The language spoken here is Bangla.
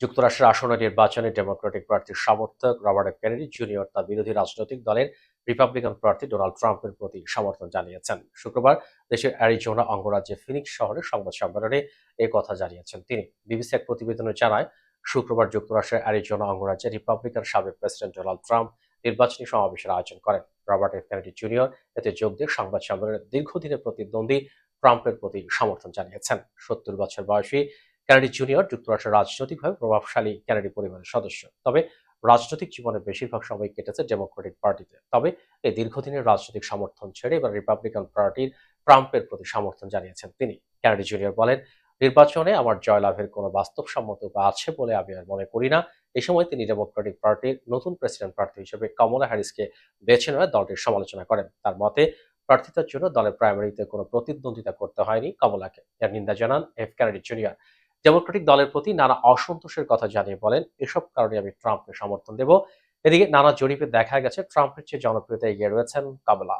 যুক্তরাষ্ট্রের আসন্ন নির্বাচনে ডেমোক্রেটিক প্রার্থীর সমর্থক রবার্ট এফ কেনেডি জুনিয়র তার বিরোধী রাজনৈতিক দলের রিপাবলিকান প্রার্থী ডোনাল্ড ট্রাম্পের প্রতি সমর্থন জানিয়েছেন। শুক্রবার দেশের অ্যারিজোনা অঙ্গরাজ্যের ফিনিক্স শহরে সংবাদ সম্মেলনে এই কথা জানিয়েছেন তিনি। বিবিসি এক প্রতিবেদনে জানায়, শুক্রবার যুক্তরাষ্ট্রের অ্যারিজোনা অঙ্গরাজ্যে রিপাবলিকান সাবেক প্রেসিডেন্ট ডোনাল্ড ট্রাম্প নির্বাচনী সমাবেশের আয়োজন করেন। রবার্ট এফ কেনেডি জুনিয়র এতে যোগ দিয়ে সংবাদ সম্মেলনে দীর্ঘদিনের প্রতিদ্বন্দ্বী ট্রাম্পের প্রতি সমর্থন জানিয়েছেন। ৭০ বছর বয়সী কেনেডি জুনিয়র যুক্তরাষ্ট্রের রাজনৈতিকভাবে প্রভাবশালী কেনেডি পরিবারের সদস্য। তবে রাজনৈতিক জীবনের বেশিরভাগ সময় কেটেছে ডেমোক্রেটিক পার্টিতে। তবে এই দীর্ঘদিনের রাজনৈতিক সমর্থন ছেড়ে এবার রিপাবলিকান পার্টির ট্রাম্পের প্রতি সমর্থন জানিয়েছেন তিনি। কেনেডি জুনিয়র বলেন, নির্বাচনে আমার জয়লাভের কোনো বাস্তবসম্মত উপায় আছে বলে আমি আর মনে করি না। এ সময় তিনি ডেমোক্রেটিক পার্টির নতুন প্রেসিডেন্ট প্রার্থী হিসেবে কমলা হ্যারিসকে বেছে নেওয়ার দলটির সমালোচনা করেন। তার মতে, প্রার্থিতার জন্য দলের প্রাইমারিতে কোনো প্রতিদ্বন্দ্বিতা করতে হয়নি কমলাকে। এর নিন্দা জানান এফ কেনেডি জুনিয়র। ডেমোক্রেটিক দলের প্রতি নানা অসন্তোষের কথা জানিয়ে বলেন, এসব কারণে আমি ট্রাম্পকে সমর্থন দেব। এদিকে নানা জরিপে দেখা গেছে ট্রাম্পের চেয়ে জনপ্রিয়তা এগিয়ে রয়েছেন কমলা।